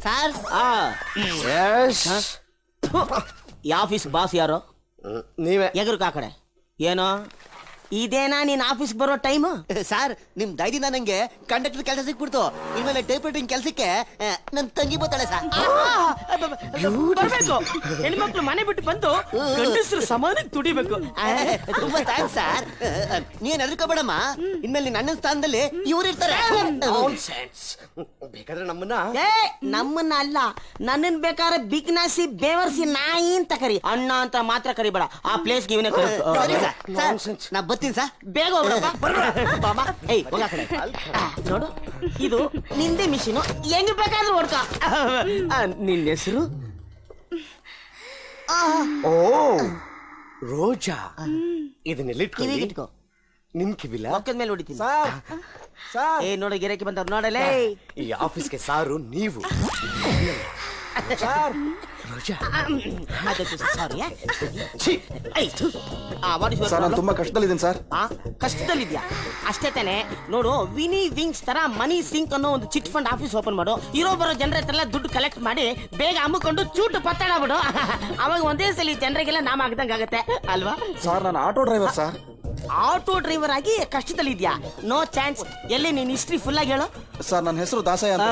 Sir ಈ office boss ಯಾರು? ನೀವೇ. ಎಗರು ಆ ಕಡೆ ಏನೋ ಇದೇನಾ ನೀನ್ ಆಫೀಸ್ ಬರೋ ಟೈಮ್? ಸರ್ ನಿಮ್ ದಯದಿಂದ ನಂಗೆ ಕಂಡಕ್ಟರ್ ಕೆಲಸ ಸಿಕ್ಬಿಡ್ತು. ಇನ್ಮೇಲೆ ಟೈಪ್ ರೈಟಿಂಗ್ ಕೆಲ್ಸಕ್ಕೆ ನನ್ ತಂಗಿ ಬರ್ತಾಳೆ ಸರ್. ಬರ್ಬೇಕು, ಹೆಣ್ಮಕ್ಳು ಮನೆ ಬಿಟ್ಟು ಬಂದು ಗಂಡಸರು ಸಮಾನಕ್ಕೆ ತುಡಿಬೇಕು. ತುಂಬಾ ಥ್ಯಾಂಕ್ಸ್ ಸರ್. ನೀನ್ ಹೆದರ್ಕೋಬೇಡಮ್ಮ, ಇನ್ಮೇಲೆ ನಿನ್ನ ಅಣ್ಣನ ಸ್ಥಾನದಲ್ಲಿ ಇವ್ರು ಇರ್ತಾರೆ. ಬೇಕಾದ್ರೆ ನಮ್ಮನ್ನ ನಮ್ಮನ್ನ ಅಲ್ಲ, ನನ್ನನ್ ಬೇಕಾದ್ರೆ ಬಿಗ್ನಾಸಿ ಬೇವರ್ಸಿ ನಾಯಿ ಅಂತ ಕರಿ, ಅಣ್ಣ ಅಂತ ಮಾತ್ರ ಕರಿಬೇಡ. ಆ ಪ್ಲೇಸ್ಗೆ ಇವನೇ ಕರಿ. ನಾ ಬರ್ತೀನಿ ಸರ್. ಬೇಗ ನೋಡು, ಇದು ನಿಂದೆ ಮಿಷಿನು, ಹೆಂಗ್ ಬೇಕಾದ್ರೂ ಹೊಡ್ಕ. ನಿನ್ನ ಹೆಸರು? ಓ ರೋಜಾ. ಇದನ್ನೆಲ್ಲ ಇಟ್ಕೋ, ನಿಮ್ ಕಿವಿಲ ಒಕ್ಕದ ಮೇಲೆ ಹೊಡಿತೀನಿ. ಏ ನೋಡ, ಗಿರಾಕಿ ಬಂದವ್ರು ನೋಡಲೇ. ಈ ಆಫೀಸ್ಗೆ ಸಾರು ನೀವು. ನಾನು ತುಂಬಾ ಕಷ್ಟದಲ್ಲಿದ್ದೀನಿ ಸರ್. ಕಷ್ಟದಲ್ಲಿದ್ಯಾ? ಅಷ್ಟೇ ತಾನೆ. ನೋಡು, ವಿನಿ ವಿಂಗ್ಸ್ ತರ ಮನಿ ಸಿಂಕ್ ಅನ್ನೋ ಒಂದು ಚಿಟ್ ಫಂಡ್ ಆಫೀಸ್ ಓಪನ್ ಮಾಡು. ಇರೋ ಬರೋ ಜನರ ಹತ್ರ ದುಡ್ಡು ಕಲೆಕ್ಟ್ ಮಾಡಿ ಬೇಗ ಅಮ್ಮಿಕೊಂಡು ಚೂಟು ಪತ್ತಾಡ ಬಿಡು. ಅವಾಗ ಒಂದೇ ಸಲ ಜನರಿಗೆಲ್ಲ ನಾಮ ಆಗದಂಗ ಆಗತ್ತೆ ಅಲ್ವಾ? ಸರ್ ನಾನು auto driver sir. Auto driver ಆಗಿ ಕಷ್ಟದಲ್ಲಿದ್ಯಾ? No chance. ಎಲ್ಲಿ ನೀನ್ ಹಿಸ್ಟ್ರಿ ಫುಲ್ ಆಗಿ ಹೇಳು. ಸರ್ ನನ್ನ ಹೆಸರು ದಾಸಯ್ಯ ಅಂತ.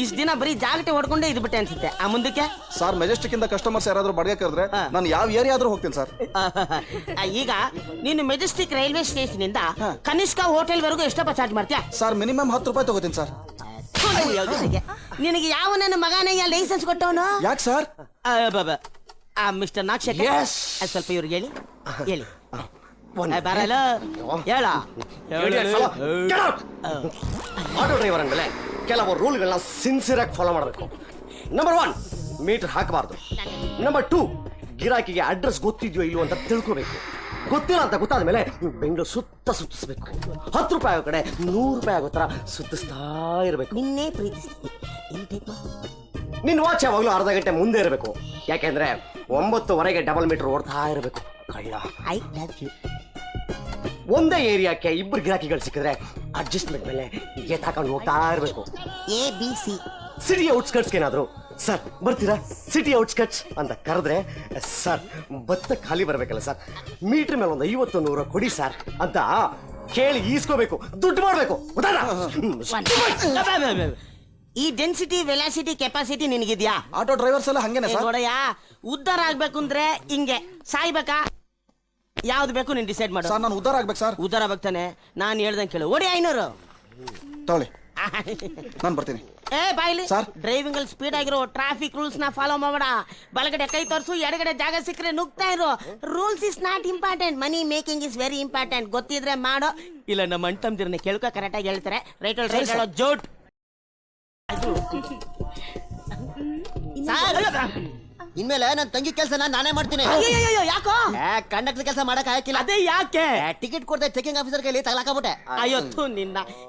ಇಷ್ಟ ದಿನ ಬರೀ ಜಾಗಟೆ ಹೊಡ್ಕೊಂಡೇ ಇದ್ಬಿಟ್ಟೆ ಅನ್ಸುತ್ತೆ. ಆ ಮುಂದಕ್ಕೆ ಸರ್ ಮೆಜೆಸ್ಟಿಕ್ ಇಂದ ಕಸ್ಟಮರ್ಸ್ ಯಾರಾದ್ರೂ ಬಡ್ಗೆ ಕರೆದ್ರೆ ನಾನು ಯಾವ ಏರಿಯಾ ಆದ್ರೂ ಹೋಗ್ತೀನಿ ಸರ್. ಈಗ ನೀನು ಮೆಜೆಸ್ಟಿಕ್ ರೈಲ್ವೆ ಸ್ಟೇಷನ್ ಇಂದ ಕನಿಷ್ಕ ಹೋಟೆಲ್ ವರೆಗೂ ಎಷ್ಟಪ್ಪ ಚಾರ್ಜ್ ಮಾಡ್ತೀಯಾ? ಸರ್ ಮಿನಿಮಮ್ 10 ರೂಪಾಯಿ ತಗೋತೀನಿ ಸರ್. ನಿನಗೆ ಯಾವ ನನ್ನ ಮಗನೇ ಲೈಸೆನ್ಸ್ ಕೊಟ್ಟವನು? ಯಾಕೆ ಸರ್? ಮಿಸ್ಟರ್ ನಾಕ್ಷಕ್, ಸ್ವಲ್ಪ ಇವ್ರಿಗೆ ಹೇಳಿ ಹೇಳಿ ಬರಲ್ಲ ಹೇಳ. ಆಟೋ ಡ್ರೈವರ್ ಅಂದ್ಮೇಲೆ ಕೆಲವು ರೂಲ್ಗಳನ್ನ ಸಿನ್ಸಿಯರ್ ಆಗಿ ಫಾಲೋ ಮಾಡಬೇಕು. ನಂಬರ್ 1, ಮೀಟರ್ ಹಾಕಬಾರ್ದು. ನಂಬರ್ 2, ಗಿರಾಕಿಗೆ ಅಡ್ರೆಸ್ ಗೊತ್ತಿದ್ಯೋ ಇಲ್ವೋ ಅಂತ ತಿಳ್ಕೋಬೇಕು. ಗೊತ್ತಿಲ್ಲ ಅಂತ ಗೊತ್ತಾದ್ಮೇಲೆ ಬೆಂಗಳೂರು ಸುತ್ತಿಸ್ಬೇಕು. 10 ರೂಪಾಯಿ ಆಗೋ ಕಡೆ 100 ರೂಪಾಯಿ ಆಗೋ ತರ ಸುತ್ತಿಸ್ತಾ ಇರ್ಬೇಕು. ನಿನ್ನೆ ಪ್ರೀತಿಸ್ತೀನಿ. ನಿನ್ನ ವಾಚ್ ಯಾವಾಗಲೂ ಅರ್ಧ ಗಂಟೆ ಮುಂದೆ ಇರಬೇಕು. ಯಾಕೆಂದ್ರೆ 9:30ಗೆ ಡಬಲ್ ಮೀಟರ್ ಓಡ್ತಾ ಇರಬೇಕು. I love you. ಒಂದೇ ಏರಿಯಾಕ್ಕೆ 2 ಗಿರಾಕಿಗಳು ಸಿಕ್ಕಿದ್ರೆ ಅಡ್ಜಸ್ಟ್ಮೆಂಟ್ ಮೇಲೆ ಹಾಕೊಂಡು ಹೋಗ್ತಾ ಇರಬೇಕು. ABC. ಸಿಟಿ ಔಟ್ಸ್ಕರ್ಟ್ಸ್ ಏನಾದ್ರು ಸರ್ ಬರ್ತೀರಾ ಸಿಟಿ ಔಟ್ಸ್ಕರ್ಟ್ಸ್ ಅಂತ ಕರೆದ್ರೆ, ಸರ್ ಬತ್ತ ಖಾಲಿ ಬರ್ಬೇಕಲ್ಲ ಸರ್, ಮೀಟರ್ ಮೇಲೆ ಒಂದು 50-100 ಕೊಡಿ ಸರ್ ಅಂತ ಕೇಳಿ ಈಸ್ಕೋಬೇಕು. ದುಡ್ಡು ಮಾಡ್ಬೇಕು. ಈ ಡೆನ್ಸಿಟಿ, ವೆಲಾಸಿಟಿ, ಕೆಪಾಸಿಟಿ ನಿನಗಿದ್ಯಾ? ಆಟೋ ಡ್ರೈವರ್ಸ್ ಎಲ್ಲ ಹಂಗೇನೆ ಸರ್. ನೋಡಯ್ಯ, ಉದ್ಧಾರ ಆಗ್ಬೇಕು ಅಂದ್ರೆ ಹಿಂಗೆ ಸಾಯ್ಬೇಕಾ? ಯಾವ್ದು ಬೇಕು ನೀನ್ ಡಿಸೈಡ್ ಮಾಡು. ಸರ್ ನಾನು ಉದ್ಧಾರ ಆಗ್ಬೇಕು ಸರ್. ಉದ್ಧಾರ ಆಗ್ತಾನೆ, ನಾನು ಹೇಳ್ದಂಗೆ ಕೇಳು. ಓಡಿ 500 ತಗೊಳ್ಳಿ, ನಾನು ಬರ್ತೀನಿ. ಏ ಬಾಯ್ಲಿ ಸರ್, ಡ್ರೈವಿಂಗ್ ಅಲ್ಲಿ ಸ್ಪೀಡ್ ಆಗಿರೋ, ಟ್ರಾಫಿಕ್ ರೂಲ್ಸ್ ನ ಫಾಲೋ ಮಾಡಬೇಡ. ಬಲಗಡೆ ಕೈ ತೋರಿಸು, ಎಡಗಡೆ ಜಾಗ ಸಿಕ್ಕರೆ ನುಗ್ತಾ ಇರೋ. Rules is not important, money making is very important. ಗೊತ್ತಿದ್ರೆ ಮಾಡೋ, ಇಲ್ಲ ನಮ್ಮ ಅಣ್ಣ ತಮ್ಮದಿರನ್ನ ಕೇಳ್ಕೊ, ಕರೆಕ್ಟ್ ಆಗಿ ಹೇಳ್ತಾರೆ. ರೈಟ್ ಹೇಳೋ ಜೋಟ್. ಇನ್ಮೇಲೆ ನನ್ ತಂಗಿ ಕೆಲಸ ನಾನೇ ಮಾಡ್ತೀನಿ. ಯಾಕೋ? ಕಂಡಕ್ಟರ್ ಕೆಲಸ ಮಾಡಕ್ ಹಾಕಿಲ್ಲ. ಅದೇ ಯಾಕೆ? ಟಿಕೆಟ್ ಕೊಡ್ದೆ ಚೆಕಿಂಗ್ ಆಫೀಸರ್ ಕೈಲಿ ತಗಲಾಕಬಿಟ್ಟೆ. ಅಯ್ಯೋ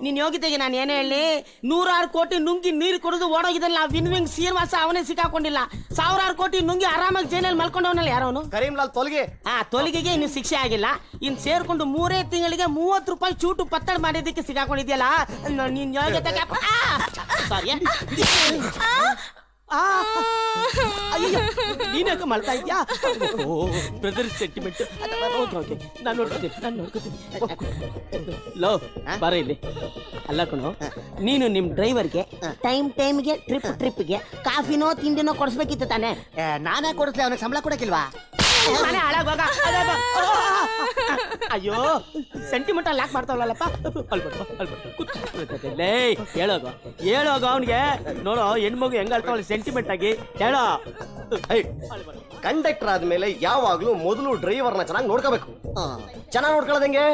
ನಿನ್ ಯೋಗ್ಯತೆಗೆ ನಾನು ಏನೇ ಹೇಳಿ, 100 ಕೋಟಿ ನುಂಗಿ ನೀರು ಕುಡಿದು ಓಡೋಗಿದ್ದಲ್ಲ ವಿನ್ವಿಂಗ್ ಶ್ರೀನಿವಾಸ, ಅವನೇ ಸಿಕ್ಕಾಕೊಂಡಿಲ್ಲ. 1000 ಕೋಟಿ ನುಂಗಿ ಆರಾಮಾಗಿ ಜೈಲಲ್ಲಿ ಮಲ್ಕೊಂಡವನಲ್ಲ ಯಾರವನು? ಕರೀಂಲಾಲ್ ತೊಲಗಿ. ತೊಲಗಿಗೆ ಇನ್ನು ಶಿಕ್ಷೆ ಆಗಿಲ್ಲ. ಇನ್ ಸೇರ್ಕೊಂಡು 3 ತಿಂಗಳಿಗೆ 30 ರೂಪಾಯಿ ಚೂಟು ಪತ್ತಡ ಮಾಡಿದ್ದಕ್ಕೆ ಸಿಕ್ಕಾಕೊಂಡಿದ್ಯಲ್ಲ ನಿನ್ ಯೋಗ್ಯತೆಗೆ. ಸಾರಿ, ನೀನಾಗ ಮಾಡ್ತಾ ಇದ್ಯಾ? Brother sentiment. ನಾನು ನೋಡ್ಕೋತೀನಿ. ಲೋ ಬರ ಇಲ್ಲಿ. ಅಲ್ಲ ಕಣೋ, ನೀನು ನಿಮ್ ಡ್ರೈವರ್ಗೆ ಟೈಮ್ಗೆ ಟ್ರಿಪ್ಗೆ ಕಾಫಿನೋ ತಿಂಡಿನೋ ಕೊಡಿಸ್ಬೇಕಿತ್ತು ತಾನೆ? ನಾನೇ ಕೊಡಿಸ್ಲಿ, ಅವನಿಗೆ ಸಂಬಳ ಕೊಡಕ್ಕಿಲ್ವಾ? ಮನೆ ಹಾಳಾಗೋಗ. ಅಯ್ಯೋ, ಸೆಂಟಿಮೆಂಟಲ್ ಯಾಕೆ ಮಾಡ್ತಾವಲ್ಲಪ್ಪ? ಹೇಳೋಗ ಅವನಿಗೆ. ನೋಡೋ ಹೆಣ್ಮಗು ಹೆಂಗ ಅಳ್ತಾವಳ ಸೆಂಟಿಮೆಂಟ್ ಆಗಿ. ಹೇಳೋ, ಕಂಡಕ್ಟರ್ ಆದ್ಮೇಲೆ ಯಾವಾಗ್ಲೂ ಮೊದಲು ಡ್ರೈವರ್ನ ಚೆನ್ನಾಗಿ ನೋಡ್ಕೋಬೇಕು. ಚೆನ್ನಾಗಿ ನೋಡ್ಕೊಳ್ಳೋದಂಗೆ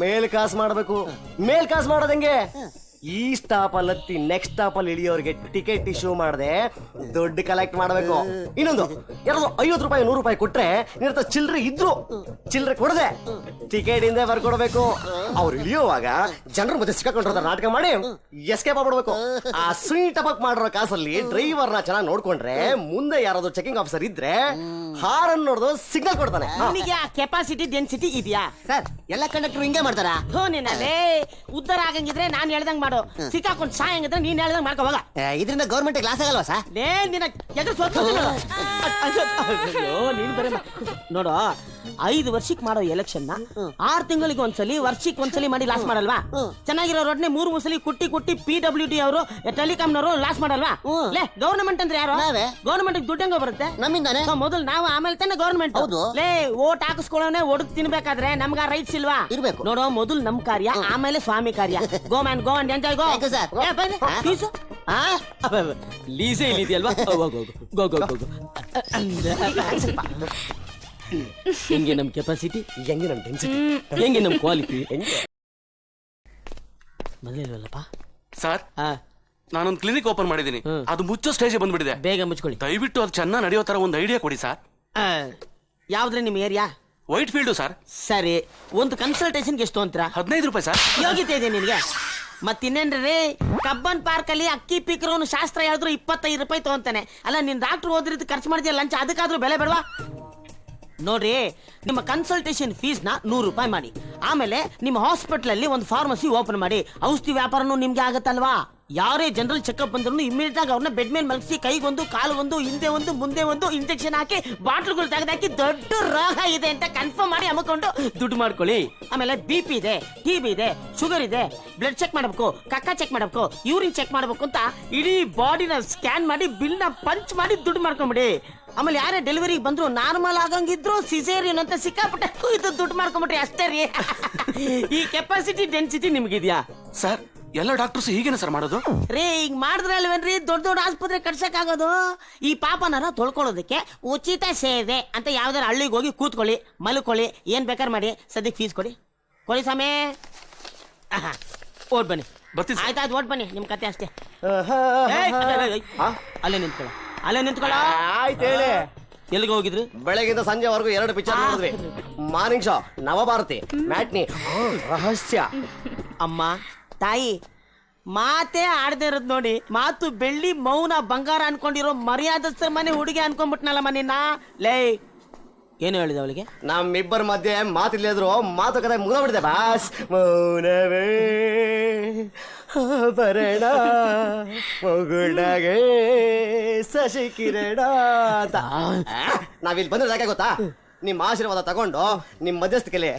ಮೇಲ್ ಕಾಸು ಮಾಡ್ಬೇಕು. ಮೇಲ್ ಕಾಸು ಮಾಡೋದಂಗೆ ಈ ಸ್ಟಾಪ್ ಅಲ್ಲಿ ಹತ್ತಿ ನೆಕ್ಸ್ಟ್ ಸ್ಟಾಪ್ ಅಲ್ಲಿ ಇಳಿಯೋರಿಗೆ ಟಿಕೆಟ್ ಇಶ್ಯೂ ಮಾಡದೆ ದುಡ್ಡು ಕಲೆಕ್ಟ್ ಮಾಡಬೇಕು. ಇನ್ನೊಂದು, ಯಾರಾದ್ರು 50 ರೂಪಾಯಿ 100 ರೂಪಾಯಿ ಕೊಟ್ರೆ ನಿನ್ನ ಚಿಲ್ಲರೆ ಇದ್ರು ಚಿಲ್ಲರೆ ಕೊಡದೆ ಟಿಕೆಟ್ ಇಂದ ಬರ್ಕೊಡ್ಬೇಕು. ಅವ್ರು ಇಳಿಯುವಾಗ ಜನರ ಮಧ್ಯೆ ಸಿಕ್ಕಾಕೊಂಡಿರ್ತಾರೆ, ನಾಟಕ ಮಾಡಿ ಎಸ್ಕೇಪ್ ಆಗ್ಬಿಡ್ಬೇಕು. ಆ ಸ್ವೀಟ್ ಅಪ್ ಮಾಡಿರೋ ಕಾಸಲ್ಲಿ ಡ್ರೈವರ್ನ ಚೆನ್ನಾಗಿ ನೋಡ್ಕೊಂಡ್ರೆ ಮುಂದೆ ಯಾರಾದ್ರೂ ಚೆಕಿಂಗ್ ಆಫೀಸರ್ ಇದ್ರೆ ಹಾರನ್ ನೋಡಿದ್ರು ಸಿಗ್ನಲ್ ಕೊಡ್ತಾನೆ. ಕೆಪಾಸಿಟಿ ಡೆನ್ಸಿಟಿ ಇದೆಯಾ ಸರ್? ಎಲ್ಲ ಕಂಡಕ್ಟರ್ ಹಿಂಗೆ ಮಾಡ್ತಾರ? ನಿನ್ನಲ್ಲಿ ಉದ್ಧಾರ ಆಗಂಗಿದ್ರೆ ನಾನು ಹೇಳ್ದಂಗ್ ಮಾಡು. ಸಿಕ್ಕಾಕೊಂಡು ಸಾಯಂಗಿದ್ರೆ ನೀನ್ ಹೇಳ್ದಂಗ್ ಮಾಡ್ಕೊ ಹೋಗ. ಇದರಿಂದ ಗೌರ್ಮೆಂಟ್ ಲಾಸ್ ಆಗಲ್ವಾ ಸರ್? ಲೇ ನಿನ್ನ ಎದುರು ಸೋತ್ಕೊತೀನಿ. ಅಯ್ಯೋ ನೀನ್ ಬರೀ ನೋಡು, 5 ವರ್ಷಕ್ಕೆ ಮಾಡೋ ಎಲೆಕ್ಷನ್ ನ 6 ತಿಂಗಳಿಗೆ ಒಂದ್ಸಲಿ, ವರ್ಷಕ್ಕೆ ಒಂದ್ಸಲಿ ಮಾಡಿ ಲಾಸ್ ಮಾಡಲ್ವಾ? ಚೆನ್ನಾಗಿರೋ ರೋಡ್ನೆ 3 ಸಲ ಕುಟ್ಟಿ PWD ಅವರು, ಟೆಲಿಕಾಮ್ನವರು ಲಾಸ್ ಮಾಡಲ್ವಾ? ಲೇ ಗೌರ್ಮೆಂಟ್ ಅಂದ್ರೆ ಯಾರು? ಗೌರ್ಮೆಂಟ್ ದುಡ್ಡು ಹೆಂಗೋ ಬರುತ್ತೆ? ನಮ್ಮಿಂದಾನೆ. ಮೊದಲು ನಾವು, ಆಮೇಲೆ ತಾನೆ ಗೌರ್ಮೆಂಟ್. ಲೇ ಓಟ್ ಹಾಕಿಸ್ಕೊಳ್ಳೋನೆ ಒಡದ್ ತಿನ್ಬೇಕಾದ್ರೆ ನಮ್ಗ ರೈಟ್ಸ್ ಇಲ್ವಾ? ಇರ್ಬೇಕು. ನೋಡೋ, ಮೊದಲು ನಮ್ ಕಾರ್ಯ, ಆಮೇಲೆ ಸ್ವಾಮಿ ಕಾರ್ಯ. Go man go and enjoy go. ಲೀಸೇ ಇಲ್ಲಿದೆಯಲ್ವಾ? Go go go. ಹೆಂಗೆ ನಮ್ ಕೆಪಾಸಿಟಿ, ಹೆಂಗೆ ನಮ್ ಡೆನ್ಸಿಟಿ, ಹೆಂಗೆ ನಮ್ ಕ್ವಾಲಿಟಿ, ಮೊದಲಿಲ್ವಲ್ಲಪ್ಪ ಸರ್. ನಾನೊಂದು ಕ್ಲಿನಿಕ್ ಓಪನ್ ಮಾಡಿದ್ದೀನಿ, ಅದು ಮುಚ್ಚೋ ಸ್ಟೇಜ್ ಬಂದ್ಬಿಟ್ಟಿದೆ. ಬೇಗ ಮುಚ್ಕೊಳ್ಳಿ. ದಯವಿಟ್ಟು ಅದು ಚೆನ್ನಾಗಿ ನಡೆಯೋ ತರ ಒಂದು ಐಡಿಯಾ ಕೊಡಿ ಸರ್. ಯಾವ್ದ್ರೆ ನಿಮ್ ಏರಿಯಾ? White field sir. ಸರಿ, ಒಂದು ಕನ್ಸಲ್ಟೇಷನ್ಗೆ ಎಷ್ಟು ಅಂತೀರಾ? 15 ರೂಪಾಯಿ ಸರ್. ಯೋಗ್ಯತೆ ಇದೆ ನಿನ್ಗೆ? ಮತ್ತಿನ್ನೇನ್ರಿ, ಕಬ್ಬನ್ ಪಾರ್ಕ್ ಅಲ್ಲಿ ಅಕ್ಕಿ ಪೀಕರವನು ಶಾಸ್ತ್ರ ಹೇಳಿದ್ರು 25 ರೂಪಾಯಿ ತಗೊಂತಾನೆ. ಅಲ್ಲ, ನಿನ್ ಡಾಕ್ಟರ್ ಓದಿರೋದು ಖರ್ಚು ಮಾಡಿದ್ಯಾ ಲಂಚ, ಅದಕ್ಕಾದ್ರೂ ಬೆಲೆ ಬೇಡವಾ? ನೋಡ್ರಿ, ನಿಮ್ಮ ಕನ್ಸಲ್ಟೇಷನ್ ಫೀಸ್ ನ 100 ರೂಪಾಯಿ ಮಾಡಿ. ಆಮೇಲೆ ನಿಮ್ಮ ಹಾಸ್ಪಿಟಲ್ ಅಲ್ಲಿ ಒಂದು ಫಾರ್ಮಸಿ ಓಪನ್ ಮಾಡಿ. ಔಷಧಿ ವ್ಯಾಪಾರನು ನಿಮ್ಗೆ ಆಗತ್ತಲ್ವಾ? ಯಾರೇ ಜನರಲ್ ಚೆಕ್ಅಪ್ ಬಂದ್ರು ಇಮಿಡಿಯೇಟ್ ಆಗಿ ಅವ್ರನ್ನ ಬೆಡ್ ಮೇಲೆ ಮಲಗಿಸಿ, ಕೈಗೊಂದು, ಕಾಲುಗೊಂದು, ಹಿಂದೆ ಒಂದು, ಮುಂದೆ ಒಂದು ಇಂಜೆಕ್ಷನ್ ಹಾಕಿ, ಬಾಟ್ಲುಗಳು ತೆಗೆದಾಕಿ, ದೊಡ್ಡ ರೋಗ ಇದೆ ಅಂತ ಕನ್ಫರ್ಮ್ ಮಾಡಿ ಅಮ್ಕೊಂಡು ದುಡ್ಡು ಮಾಡ್ಕೊಳ್ಳಿ. ಆಮೇಲೆ BP ಇದೆ, TB ಇದೆ, ಶುಗರ್ ಇದೆ, ಬ್ಲಡ್ ಚೆಕ್ ಮಾಡಬೇಕು, ಕಕ್ಕ ಚೆಕ್ ಮಾಡಬೇಕು, ಯೂರಿನ್ ಚೆಕ್ ಮಾಡಬೇಕು ಅಂತ ಇಡೀ ಬಾಡಿನ ಸ್ಕ್ಯಾನ್ ಮಾಡಿ, ಬಿಲ್ ನ ಪಂಚ್ ಮಾಡಿ ದುಡ್ಡು ಮಾಡ್ಕೊಂಬಿಡಿ. ಆಮೇಲೆ ಯಾರೇ ಡೆಲಿವರಿಗೆ ಬಂದ್ರು, ನಾರ್ಮಲ್ ಆಗಂಗಿದ್ರು, ಸಿಸೇರಿಯನ್ ಅಂತ ಸಿಕ್ಕಾಪಟ್ಟೆ ಇದು ದುಡ್ಡು ಮಾಡ್ಕೊಂಬಿಟ್ರಿ ಅಷ್ಟೇ ರೀ. ಈ ಕೆಪಾಸಿಟಿ ಡೆನ್ಸಿಟಿ ನಿಮ್ಗಿದ್ಯಾ ಸರ್? ಎಲ್ಲ ಡಾಕ್ಟರ್ಸ್ ಹೀಗೇನೆ ಸರ್ ಮಾಡೋದು? ರೇ, ಈಗ ಮಾಡಿದ್ರೆ ಅಲ್ವೇನ್ರಿ ದೊಡ್ಡ ದೊಡ್ಡ ಆಸ್ಪತ್ರೆ ಕಟ್ಸಕ್ ಆಗೋದು? ಈ ಪಾಪನಾರ ತೊಳ್ಕೊಳ್ಳೋದಕ್ಕೆ ಉಚಿತ ಸೇವೆ ಅಂತ ಯಾವ್ದಾರ ಹಳ್ಳಿಗೆ ಹೋಗಿ ಕೂತ್ಕೊಳ್ಳಿ, ಮಲ್ಕೊಳ್ಳಿ, ಏನ್ ಬೇಕಾದ್ರೆ ಮಾಡಿ. ಸದ್ಯಕ್ಕೆ ಫೀಸ್ ಕೊಡಿ ಸ್ವಾಮಿ. ಓಟ್ ಬನ್ನಿ. ಬರ್ತೀನಿ ಸರ್. ಆಯ್ತಾಯ್ತು, ಓಟ್ ಬನ್ನಿ, ನಿಮ್ ಕತೆ ಅಷ್ಟೇ. ಅಲ್ಲೇ ನಿಂತ್ಕೊಳ್ಳ. ಆಯ್ತು ಹೇಳಿ. ಎಲ್ಲಿಗೆ ಹೋಗಿದ್ರಿ? ಬೆಳಗಿಂದ ಸಂಜೆವರೆಗೂ 2 ಪಿಕ್ಚರ್ ನೋಡಿದ್ವಿ. ಮಾರ್ನಿಂಗ್ ಶೋ, ನವಭಾರತಿ, ಮ್ಯಾಟ್ನಿ, ರಹಸ್ಯ. ಅಮ್ಮ ತಾಯಿ ಮಾತೇ ಆಡದೆ ಇರೋದ್ ನೋಡಿ. ಮಾತು ಬೆಳ್ಳಿ, ಮೌನ ಬಂಗಾರ ಅನ್ಕೊಂಡಿರೋ ಮರ್ಯಾದಸ್ಥ ಮನೆ ಹುಡುಗಿ ಅನ್ಕೊಂಡ್ಬಿಟ್ನಲ್ಲ ಮನಿನ. ಲೇ, ಏನು ಹೇಳಿದೆ ಅವಳಿಗೆ? ನಮ್ಮಿಬ್ಬರ ಮಧ್ಯೆ ಮಾತಿಲ್ಲದ್ರು ಮಾತುಕತೆ ಮುಗಿದೋಗ್ಬಿಟ್ಟಿದೆ ಬಾಸ್. ಮೌನವೇ ಬರಣ ಮಗುಳಾಗೆ ಶಶಿ ಕಿರಣ ಅಂತ. ನಾವಿಲ್ಲಿ ಬಂದ್ರೆ ಯಾಕೆ ಗೊತ್ತಾ? ನಿಮ್ ಆಶೀರ್ವಾದ ತಗೊಂಡು ನಿಮ್ ಮಧ್ಯಸ್ಥಿಕೆಯಲ್ಲಿ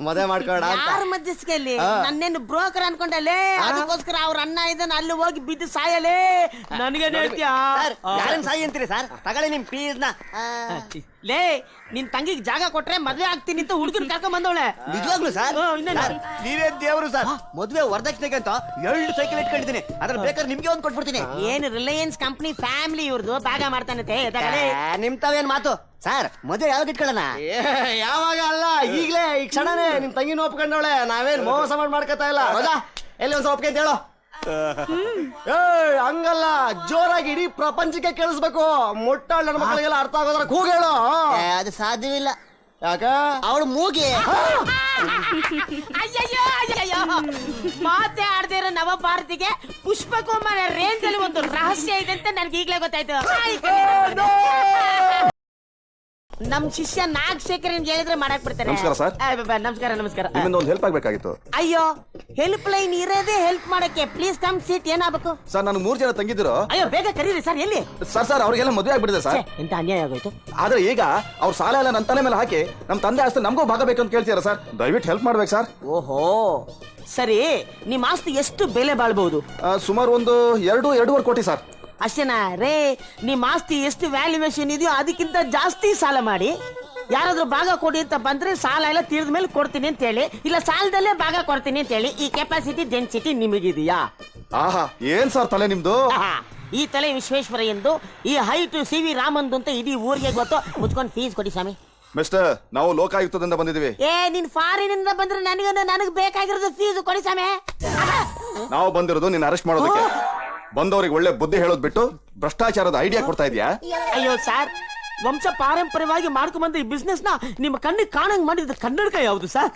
ಮದುವೆ ಮಾಡ್ಕೋಣ ಅಂತ. ಯಾರ ಮಧ್ಯಸ್ಥಿಕೆಯಲ್ಲಿ? ನನ್ನೇನು ಬ್ರೋಕರ್ ಅನ್ಕೊಂಡಲ್ಲೇ? ಅದಕ್ಕೋಸ್ಕರ ಅವ್ರ ಅಣ್ಣ ಇದನ್ನ ಅಲ್ಲಿ ಹೋಗಿ ಬಿದ್ದು ಸಾಯಲೇ. ನನ್ಗೇನ್ ಹೇಳ್ತೀಯಾ? ಯಾರನ್ ಸಾಯಿ ಅಂತೀರಿ ಸರ್? ತಗೊಳ್ಳಿ ನಿಮ್ ಫೀಸ್ ನ. ಲೇ, ನಿನ್ ತಂಗಿಗೆ ಜಾಗ ಕೊಟ್ರೆ ಮದ್ವೆ ಆಗ್ತೀನಿ ಅಂತ ಹುಡುಗನ್ ಕರ್ಕೊಂಡ್ ಬಂದವಳೆ. ನಿಜವಾಗ್ಲು ಸರ್? ನೀವೇ ದೇವರು ಸರ್. ಮದ್ವೆ ವರದಕ್ಷಿಣೆಗೆ ಅಂತ 2 ಸೈಕಲ್ ಇಟ್ಕೊಂಡಿದ್ದೀನಿ. ಅದ್ರ ಬೇಕಾದ್ರೆ ನಿಮ್ಗೆ ಒಂದು ಕೊಟ್ಬಿಡ್ತೀನಿ. ಏನು ರಿಲಯನ್ಸ್ ಕಂಪನಿ ಫ್ಯಾಮಿಲಿ ಇವ್ರದ್ದು ಭಾಗ ಮಾಡ್ತಾನಂತೆ. ನಿಮ್ ತಾವೇನ್ ಮಾತು ಸರ್? ಮದ್ವೆ ಯಾವಾಗ ಇಟ್ಕೊಳ್ಳೋಣ? ಯಾವಾಗ ಅಲ್ಲ, ಈಗ್ಲೇ, ಈ ಕ್ಷಣನೇ ನಿಮ್ ತಂಗಿನ ಒಪ್ಕೊಂಡವಳೆ. ನಾವೇನ್ ಮೋಸ ಮಾಡ್ಕೊತಾ ಇಲ್ಲ. ಹೌದಾ? ಎಲ್ಲಿ ಒಂದ್ಸಲ ಒಪ್ಕೊಂತ ಹೇಳು. ಹಂಗಲ್ಲ, ಜೋರಾಗಿ ಇಡೀ ಪ್ರಪಂಚಕ್ಕೆ ಕೇಳಿಸ್ಬೇಕು. ಮೊಟ್ಟಾಳ್ ನನ್ನ ಮಕ್ಕಳಿಗೆಲ್ಲ ಅರ್ಥ ಆಗೋದ್ರ ಕೂಗೇಳು. ಅದು ಸಾಧ್ಯವಿಲ್ಲ. ಯಾಕ? ಅವಳು ಮೂಗಿ. ಅಯ್ಯಯ್ಯೋ, ಮಾತೆ ಆಡದೆ ಇರೋ ನವಭಾರತಿಗೆ ಪುಷ್ಪಕುಮಾರ ರೇಂಜ್ ಅಲ್ಲಿ ಒಂದು ರಹಸ್ಯ ಇದೆ ಅಂತ ನನ್ಗೆ ಈಗ್ಲೇ ಗೊತ್ತಾಯ್ತು. ನಮ್ ಶಿಷ್ಯ ನಾಗಶೇಖರನ್ ಹೇಳಿದ್ರೆ ಮಾಡಕ್ ಬಿಡ್ತಾರೆ. ನಮಸ್ಕಾರ ಸರ್. ನಮಸ್ಕಾರ. ನಮಸ್ಕಾರ. ನಿಮ್ಮಿಂದ ಒಂದು ಹೆಲ್ಪ್ ಆಗ್ಬೇಕಾಗಿತ್ತು. ಅಯ್ಯೋ, ಹೆಲ್ಪ್ ಲೈನ್ ಇರೋದೇ ಹೆಲ್ಪ್ ಮಾಡಕ್ಕೆ. Please come seat. ಏನಾಗಬೇಕು? ಸರ್, ನಾನು 3 ಜನ ತಂಗಿದ್ರು. ಅಯ್ಯೋ, ಬೇಗ ಕರೀರಿ ಸರ್. ಎಲ್ಲಿ? ಸರ್ ಅವ್ರಿಗೆಲ್ಲ ಮದುವೆ ಆಗ್ಬಿಟ್ಟಿದೆ ಸರ್. ಎಂತ ಅನ್ಯಾಯ ಆಗೋಯ್ತು. ಆದ್ರೆ ಈಗ ಅವ್ರ ಸಾಲ ಎಲ್ಲ ನನ್ನ ತಲೆ ಮೇಲೆ ಹಾಕಿ ನಮ್ ತಂದೆ ಆಸ್ತಿ ನಮಗೂ ಭಾಗ ಬೇಕು ಅಂತ ಕೇಳ್ತೀರಾ ಸರ್? ದಯವಿಟ್ಟು ಹೆಲ್ಪ್ ಮಾಡ್ಬೇಕು ಸರ್. ಓಹೋ, ಸರಿ. ನಿಮ್ ಆಸ್ತಿ ಎಷ್ಟು ಬೆಲೆ ಬಾಳ್ಬಹುದು? ಸುಮಾರು ಒಂದು 2-2.5 ಕೋಟಿ ಸರ್. ಅಷ್ಟೇನಾ? ರೇ, ನಿಮ್ ಆಸ್ತಿ ಎಷ್ಟು ವ್ಯಾಲ್ಯೂಯೇಷನ್ ಇದೆಯೋ ಅದಕ್ಕಿಂತ ಜಾಸ್ತಿ ಸಾಲ ಮಾಡಿ. ಯಾರಾದ್ರೂ ಭಾಗ ಕೊಡಿ ಅಂತ ಬಂದ್ರೆ ಸಾಲ ಎಲ್ಲ ತೀರ್ದ ಮೇಲೆ ಕೊಡ್ತೀನಿ ಅಂತ ಹೇಳಿ, ಇಲ್ಲ ಸಾಲದಲ್ಲೇ ಭಾಗ ಕೊಡ್ತೀನಿ ಅಂತ ಹೇಳಿ. ಈ ಕೆಪಾಸಿಟಿ ಡೆನ್ಸಿಟಿ ನಿಮಗಿದೆಯಾ? ಆಹಾ, ಏನ್ ಸರ್ ತಲೆ ನಿಮ್ದು? ಈ ತಲೆ ವಿಶ್ವೇಶ್ವರ ಎಂದು, ಈ ಹೈಟ್ CV ರಾಮಂದು ಅಂತ ಇಡೀ ಊರಿಗೆ ಗೊತ್ತು. ಮುಚ್ಕೊಂಡು ಫೀಸ್ ಕೊಡಿ ಸ್ವಾಮಿ. ಮಿಸ್ಟರ್, ನಾವು ಲೋಕಾಯುಕ್ತದಿಂದ ಬಂದಿದ್ದೀವಿ. ನೀನ್ ಫಾರಿನ್ ಇಂದ ಬಂದ್ರೆ ನನಗೆ ಬೇಕಾಗಿರೋದು ಫೀಸ್ ಕೊಡಿ ಸ್ವಾಮಿ. ನಾವು ಬಂದಿರೋದು ನಿನ್ನ ಅರೆಸ್ಟ್ ಮಾಡೋದಕ್ಕೆ. ಬಂದವ್ರಿಗೆ ಒಳ್ಳೆ ಬುದ್ಧಿ ಹೇಳೋದ್ ಬಿಟ್ಟು ಭ್ರಷ್ಟಾಚಾರದ ಐಡಿಯಾ ಕೊಡ್ತಾ ಇದೀಯಾ? ಅಯ್ಯೋ ಸರ್, ವಂಶ ಪಾರಂಪರ್ಯವಾಗಿ ಮಾಡ್ಕೊಂಡ್ ಬಂದ ಈ ಬಿಸ್ನೆಸ್ ನ ನಿಮ್ಮ ಕಣ್ಣಿಗೆ ಕಾಣಂಗ್ ಮಾಡಿದ ಕನ್ನಡಕ ಯಾವುದು ಸರ್?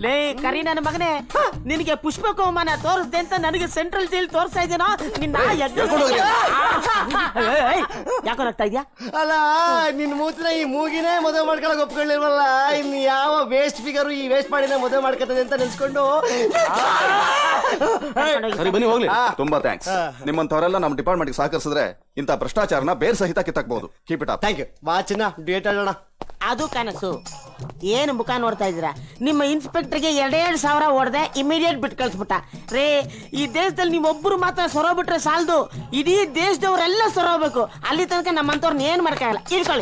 ಲೇ ಕರಿ ನನ್ನ ಮಗನೇ, ನಿನಗೆ ಪುಷ್ಪಕ ಅವಮಾನ ತೋರಿಸ್ದೆ ಅಂತ ನನಗೆ ಸೆಂಟ್ರಲ್ ಜೈಲ್ ತೋರಿಸ್ತಾ ಇದ್ದೀನೋ ನಿನ್ನ ಯಾಕೋ ಆಗ್ತಾ ಇದ್ಯಾ? ಅಲ್ಲ ನಿನ್ ಮೂತಿನ ಈ ಮೂಗಿನೇ ಮದುವೆ ಮಾಡ್ಕೊಳಕ್ ಒಪ್ಕೊಳ್ಳಿಲ್ವಲ್ಲ, ಇನ್ ಯಾವ ವೇಸ್ಟ್ ಫಿಗರ್ ಈ ವೇಸ್ಟ್ ಮಾಡಿನ ಮದುವೆ ಮಾಡ್ಕೊತದೆ ಅಂತ ನೆನ್ಸ್ಕೊಂಡು ಸರಿ ಬನ್ನಿ ಹೋಗ್ಲಿ. ತುಂಬಾ ಥ್ಯಾಂಕ್ಸ್. ನಿಮ್ಮಂತವರೆಲ್ಲ ನಮ್ಮ ಡಿಪಾರ್ಟ್ಮೆಂಟ್ ಸಹಕರಿಸಿದ್ರೆ ಇಂಥ ಭ್ರಷ್ಟಾಚಾರನ ಬೇರ್ ಸಹಿತ ಕಿತ್ತಕ್ಬಹುದು. Keep it up. Thank you. ಬಾ ಚಿನ್ನ, ಡೇಟ್ ಆಡೋಣ. ಅದು ಕನಸು. ಏನು ಮುಖ ನೋಡ್ತಾ ಇದ್ದೀರಾ? ನಿಮ್ಮ ಇನ್ಸ್ಪೆಕ್ಟರ್ಗೆ 2,000 ಹೊಡೆದೆ, ಇಮಿಡಿಯೇಟ್ ಬಿಟ್ಟು ಕಳ್ಸ್ಬಿಟ್ಟ. ರೇ, ಈ ದೇಶದಲ್ಲಿ ನೀವೊಬ್ಬರು ಮಾತ್ರ ಸೊರೋಬಿಟ್ರೆ ಸಾಲದು, ಇಡೀ ದೇಶದವರೆಲ್ಲ ಸೊರೋಬೇಕು. ಅಲ್ಲಿ ತನಕ ನಮ್ಮಂತವ್ರನ್ನ ಏನ್ ಮಾಡ್ಕಾಗಲ್ಲ. ಇಟ್ಕೊಳ್ಳಿ.